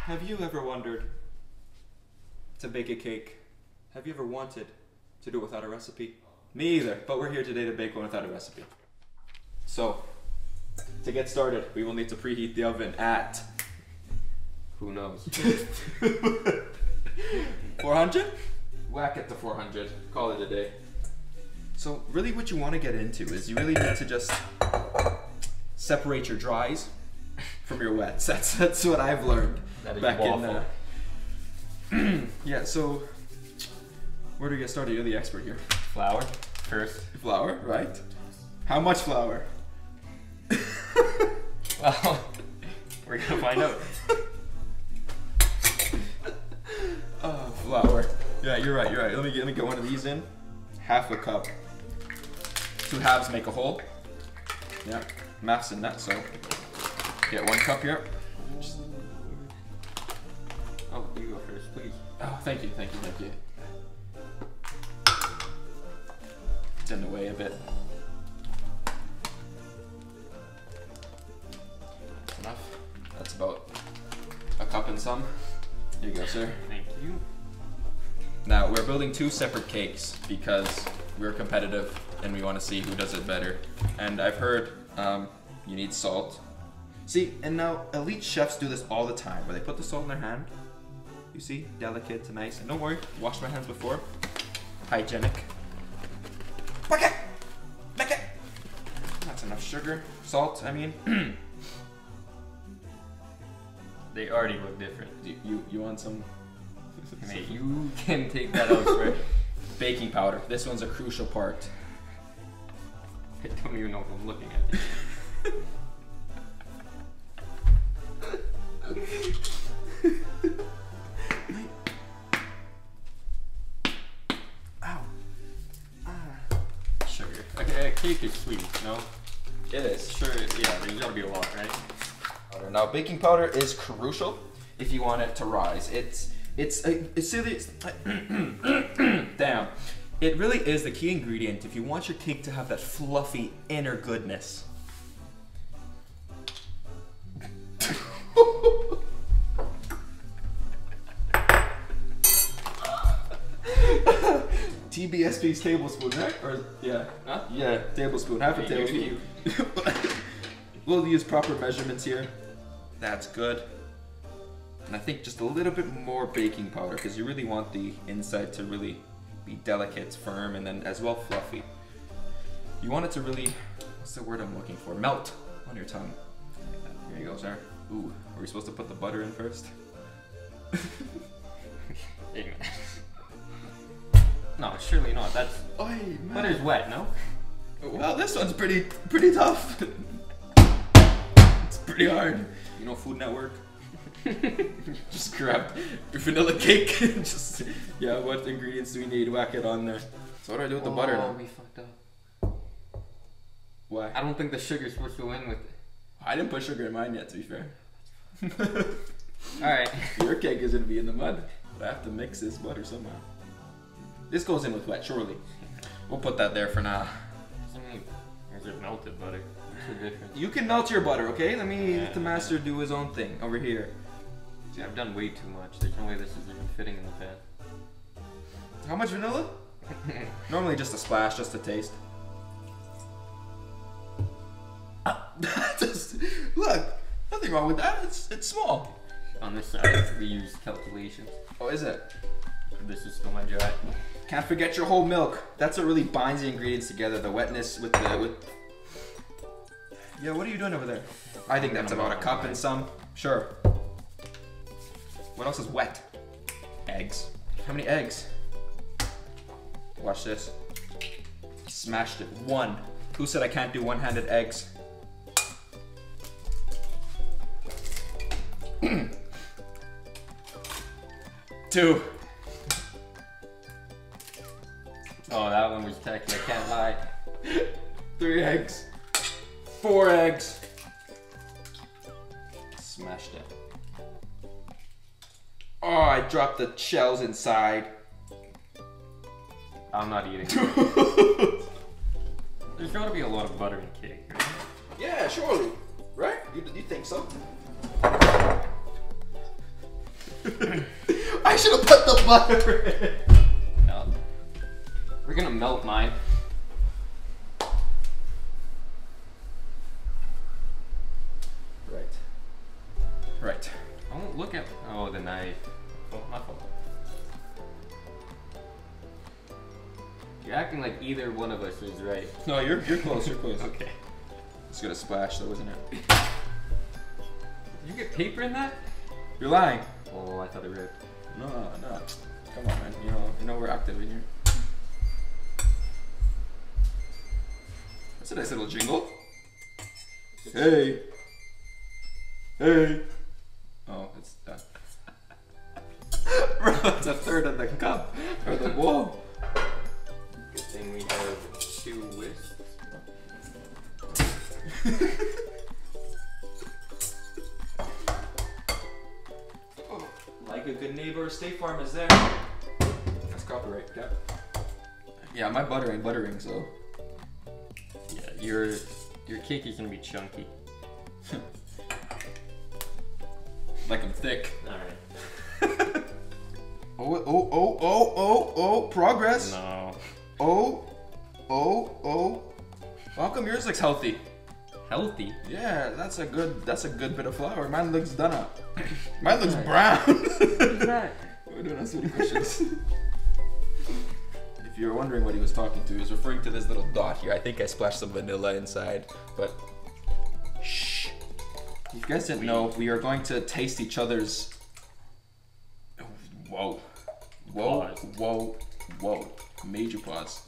Have you ever wondered to bake a cake? Have you ever wanted to do it without a recipe? Me either, but we're here today to bake one without a recipe. So, to get started, we will need to preheat the oven at... Who knows? 400? Whack it to 400. Call it a day. So really what you want to get into is you really need to just separate your dries from your wets. That's what I've learned back in yeah, so where do we get started? You're the expert here. Flour first. Flour, right? How much flour? Well, we're gonna find out. Oh, flour. Yeah, you're right. Let me get one of these in. Half a cup. 2 halves make a whole. Yeah, math's in that, so get 1 cup here. Oh, you go first, please. Oh, thank you. It's in the way a bit. That's enough. That's about a cup and some. Here you go, sir. Thank you. Now, we're building 2 separate cakes because we're competitive and we want to see who does it better. And I've heard you need salt. See, and now elite chefs do this all the time, where they put the salt in their hand. You see, delicate, nice. And don't worry, washed my hands before. Hygienic. Bucket! That's enough sugar, salt, I mean. They already look different. You want some? Mate, you can take that elsewhere. Baking powder. This one's a crucial part. I don't even know if I'm looking at it. Ow. Sugar. Okay, cake is sweet, no? It is. Sure, yeah, there's gotta be a lot, right? Now, baking powder is crucial if you want it to rise. It's damn. It really is the key ingredient if you want your cake to have that fluffy inner goodness. TBSP's tablespoon, right? Or yeah, huh? Yeah, tablespoon, half a tablespoon. We'll use proper measurements here. That's good. And I think just a little bit more baking powder because you really want the inside to really be delicate, firm, and then as well fluffy. You want it to really, what's the word I'm looking for? Melt on your tongue. Here you go, sir. Ooh, are we supposed to put the butter in first? No, surely not. That's Oy, man. butter's wet, no? Well, this one's pretty tough. It's pretty hard. You know Food Network? Just grab your vanilla cake. Just yeah, what ingredients do we need? Whack it on there. So what do I do with the butter now? We fucked up. Why? I don't think the sugar's supposed to go in with it. I didn't put sugar in mine yet, to be fair. Alright. Your cake is gonna be in the mud. But I have to mix this butter somehow. This goes in with wet, surely. We'll put that there for now. Is it melted butter? What's the difference? You can melt your butter, okay? Let the master do his own thing over here. See, I've done way too much. There's no way this is even fitting in the pan. How much vanilla? Normally just a splash, just a taste. Look, nothing wrong with that. It's small. On this side, we use calculations. Oh, is it? This is still my dry. Can't forget your whole milk. That's what really binds the ingredients together. The wetness with the Yeah, what are you doing over there? I think that's about a cup and some. Sure. What else is wet? Eggs. How many eggs? Watch this. Smashed it. 1. Who said I can't do one-handed eggs? Two. Oh, that one was tacky, I can't lie. 3 eggs. 4 eggs. Smashed it. Oh, I dropped the shells inside. I'm not eating. There's gotta be a lot of butter in cake, right? Yeah, surely. Right? You think so? I should have put the butter in. No. We're gonna melt mine. Right. I won't look at. Oh, the knife. Oh, my fault. You're acting like either one of us is right. No, you're close. You're close. Okay. It's gonna splash, though, isn't it? Did you get paper in that? You're lying. Oh, I thought it ripped. No. Come on, man. You know we're active in here. That's a nice little jingle. Hey. Oh, it's done. Bro, it's a third of the cup or the bowl. Good thing we have 2 whisks. Like a good neighbor, State Farm is there. That's copyright, yeah. Yeah, my butter ain't buttering, so. Yeah, your cake is gonna be chunky. Like I'm thick. Alright. Oh, progress. No. Oh. How come yours looks healthy? Healthy? Yeah, that's a good bit of flour. Mine looks done up. Mine looks brown. What's that? We're doing silly questions. If you're wondering what he was talking to, he's referring to this little dot here. I think I splashed some vanilla inside, but shh. If you guys didn't know, we are going to taste each other's. Whoa. Major pause.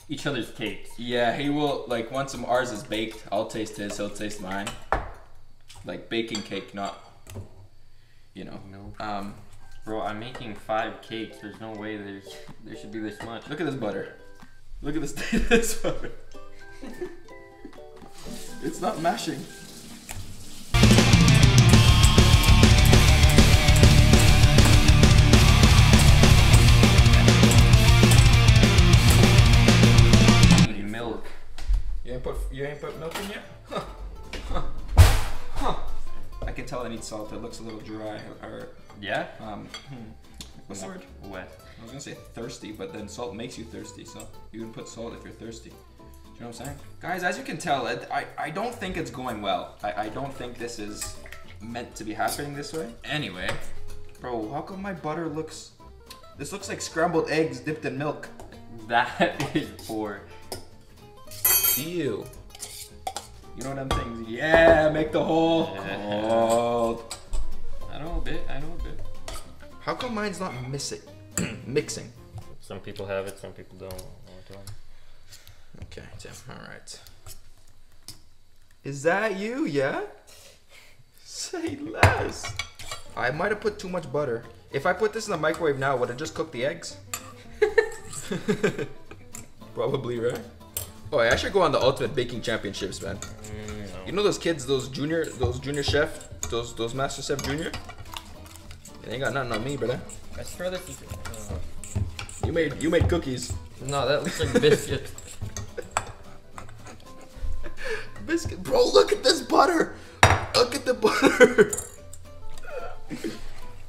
Each other's cakes. Yeah, he will, like, once ours is baked, I'll taste his, he'll taste mine. Like baking cake, not, you know. No. Bro, I'm making 5 cakes. There's no way there should be this much. Look at this butter. Look at this butter. It's not mashing. Milk. You ain't put milk in yet? Huh. I can tell I need salt. It looks a little dry. Or Yeah? what's the word? Wet. I was gonna say thirsty, but then salt makes you thirsty, so you can put salt if you're thirsty. Do you know what I'm saying? Guys, as you can tell, I don't think it's going well. I don't think this is meant to be happening this way. Anyway, bro, how come my butter looks... This looks like scrambled eggs dipped in milk. That is poor. Ew. You know them things? Yeah, make the hole cold. I know a bit. How come mine's not mixing? Some people have it, some people don't. Okay, Tim, alright. Is that you, yeah? Say less. I might have put too much butter. If I put this in the microwave now, would it just cook the eggs? Probably, right? Oh, I should go on the Ultimate Baking Championships, man. No. You know those kids, those junior chef, those master chef junior? They ain't got nothing on me, brother. I swear this is. You made cookies. No, that looks like biscuit. Biscuit, bro. Look at this butter. Look at the butter.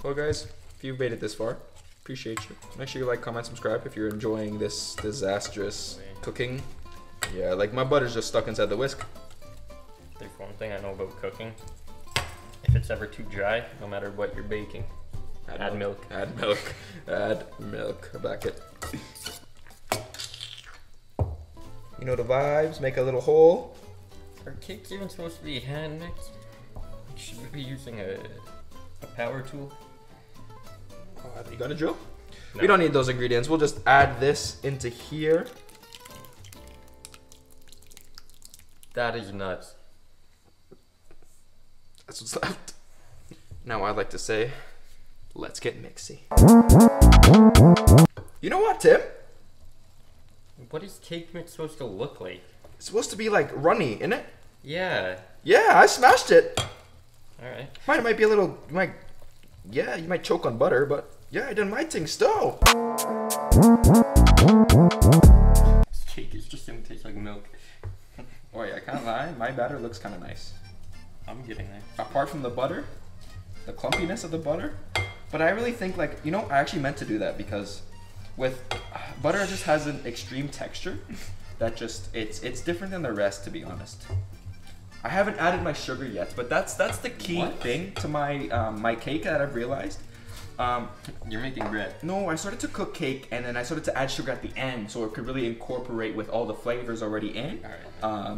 Well, guys, if you've made it this far, appreciate you. Make sure you like, comment, subscribe if you're enjoying this disastrous cooking. Yeah, like my butter's just stuck inside the whisk. There's one thing I know about cooking. If it's ever too dry, no matter what you're baking, add milk. Add milk. Add milk. Back it. You know the vibes. Make a little hole. Are cakes even supposed to be hand mixed? Should we be using a power tool? You got a drill? No. We don't need those ingredients. We'll just add this into here. That is nuts. That's what's left. Now I'd like to say, let's get mixy. You know what, Tim? What is cake mix supposed to look like? It's supposed to be like runny, isn't it? Yeah. Yeah, I smashed it. Alright. Mine might be a little, you might choke on butter, but yeah, I done my thing still. This cake is just gonna taste like milk. Oh yeah, I can't lie, my batter looks kind of nice. I'm getting there. Apart from the butter, the clumpiness of the butter, But I really think like, you know, I actually meant to do that because with butter just has an extreme texture that just, it's different than the rest, to be honest. I haven't added my sugar yet, but that's the key thing to my my cake that I've realized. You're making bread. No, I started to cook cake and then I started to add sugar at the end so it could really incorporate with all the flavors already in. All right.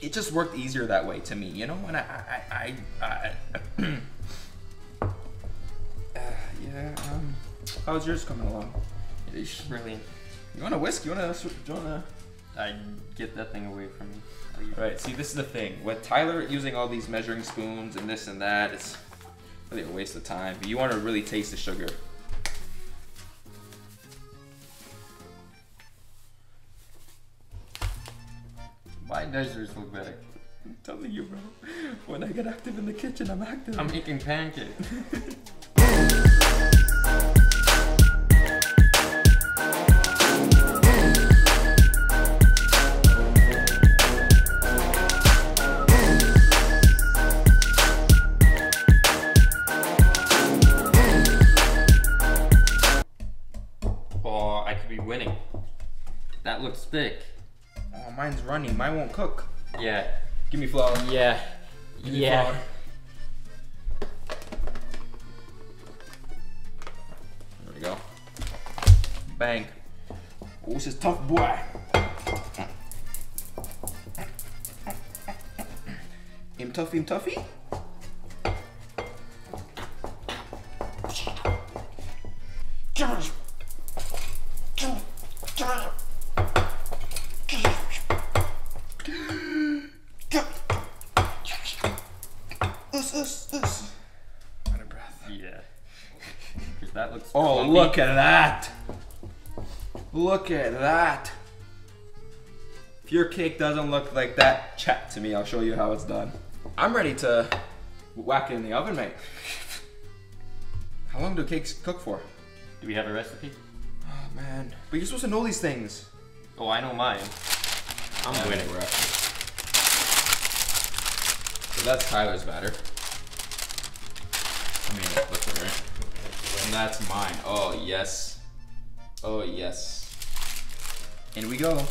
It just worked easier that way to me, you know. And yeah. How's yours coming along? It's brilliant. You want a whisk? You wanna? I get that thing away from me. Right. See, this is the thing with Tyler using all these measuring spoons and this and that. It's really a waste of time. But you want to really taste the sugar. Why does yours look better? I'm telling you, bro. When I get active in the kitchen, I'm active. I'm making pancakes. Oh, I could be winning. That looks thick. Oh, mine's runny. Mine won't cook. Yeah. Give me flour. Yeah. Give me flour. There we go. Bang. Oh, this is tough, boy. Him toughy. Out of breath. Yeah. Because that looks. Oh, clumpy. look at that! Look at that! If your cake doesn't look like that, chat to me. I'll show you how it's done. I'm ready to whack it in the oven, mate. How long do cakes cook for? Do we have a recipe? Oh man, but you're supposed to know these things. Oh, I know mine. I'm winning. So that's Tyler's batter. I mean, look at it. And that's mine. Oh yes. Oh yes. In we go.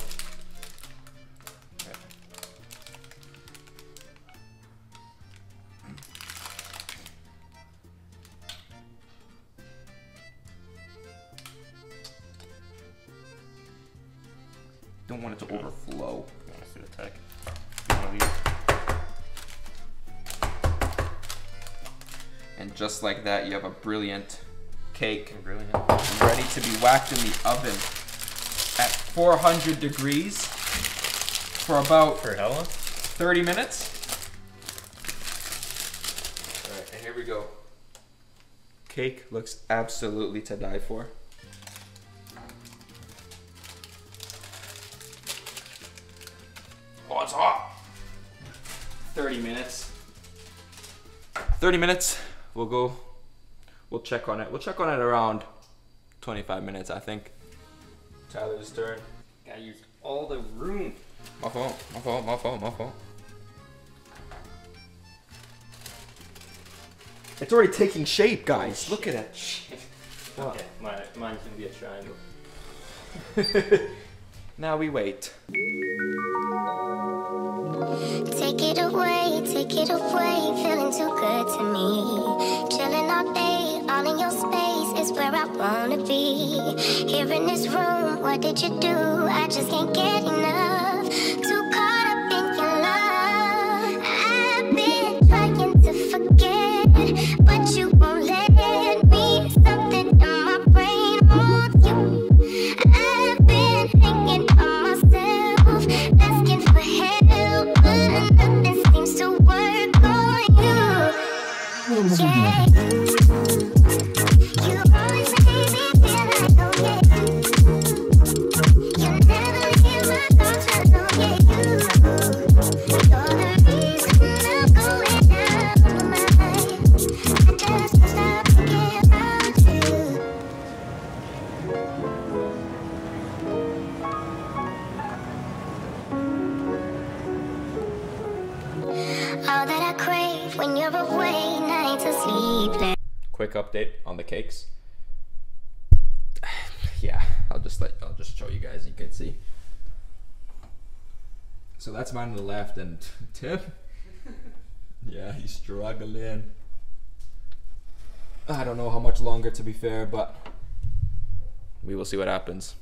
Don't want it to overflow. You want to see the tech? One of these. And just like that, you have a brilliant cake Brilliant. ready to be whacked in the oven at 400 degrees for about For how long? 30 minutes. All right, and here we go. Cake looks absolutely to die for. Oh, it's hot. 30 minutes. 30 minutes. We'll check on it. We'll check on it around 25 minutes, I think. Tyler's turn. I used all the room. My fault. It's already taking shape, guys. Look at it. Okay, mine's gonna be a triangle. Now we wait. Take it away, feeling too good to me. Chilling all day, all in your space is where I wanna be. Here in this room, what did you do? I just can't get enough. Too caught up in your love. I've been trying to forget, but you won't let me. Something in my brain wants you. I've been hanging on myself, asking for help, but nothing seems to work on you. Yeah. You always make me feel like, oh yeah. You never leave my thoughts alone, yeah. You're the reason I'm going out of my mind. I just can't stop thinking about you. All that I crave when you're away, nights are sleepless. quick update on the cakes. Yeah, I'll just show you guys. You can see. So that's mine on the left, and Tim. Yeah, he's struggling. I don't know how much longer, to be fair, but we will see what happens.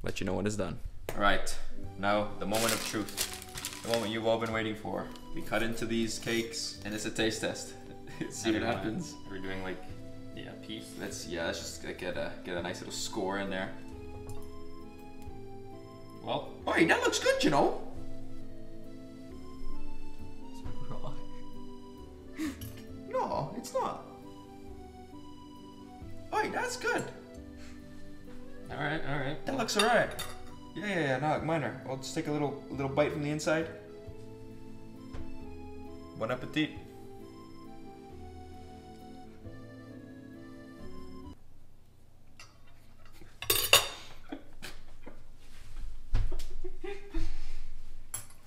Let you know when it's done. All right, now the moment of truth. The moment you've all been waiting for. We cut into these cakes, and it's a taste test. See what happens. We're doing like, yeah, piece. Let's just get a nice little score in there. Well, hey, that looks good, you know. No, it's not. Hey, that's good. All right. That looks alright. Yeah, no, minor. I'll just take a little bite from the inside. Bon appetit.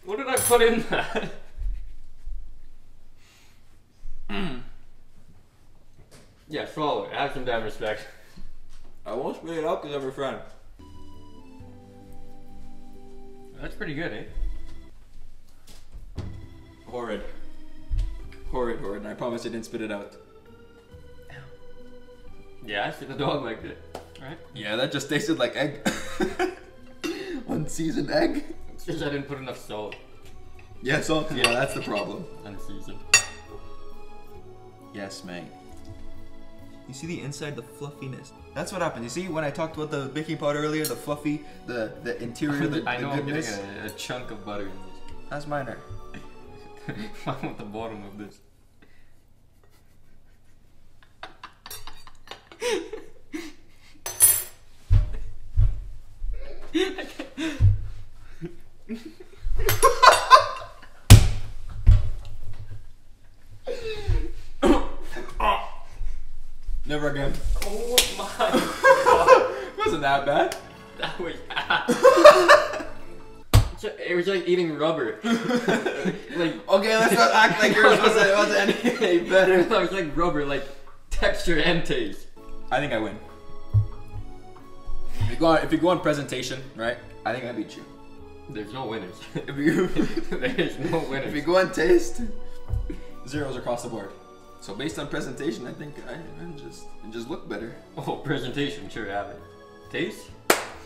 What did I put in that? Yeah, swallow it. Have some damn respect. I won't spit it out because I'm a friend. That's pretty good, eh? Horrid. And I promise I didn't spit it out. Yeah, I see the dog liked it. Right? Yeah, that just tasted like egg. Unseasoned egg. It's just I didn't put enough salt. Yeah, salt. Yeah, that's the problem. Unseasoned. Yes, mate. You see the inside, the fluffiness. That's what happens. You see when I talked about the baking powder earlier, the fluffy, the interior, the I know goodness. I'm getting a chunk of butter in this. That's minor. I want the bottom of this. Never again. Oh my god. Wasn't that bad. That was it was like eating rubber. Like, okay, let's not act like yours wasn't any better. That was like rubber, like texture and taste. I think I win. If you go on presentation, right? I think I beat you. There's no winners. There's no winners. If you go on taste, zeros across the board. So based on presentation, I think I just look better. Oh, presentation, sure, have it. Taste?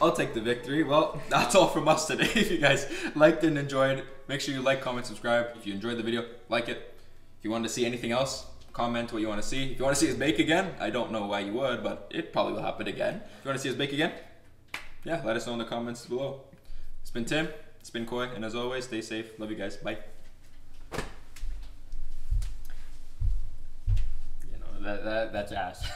I'll take the victory. Well, that's all from us today. If you guys liked and enjoyed, make sure you like, comment, subscribe. If you enjoyed the video, like it. If you want to see anything else, comment what you want to see. If you want to see us bake again, I don't know why you would, but it probably will happen again. If you want to see us bake again, yeah, let us know in the comments below. It's been Tim, it's been Coy, and as always, stay safe. Love you guys. Bye. You know, that's ass.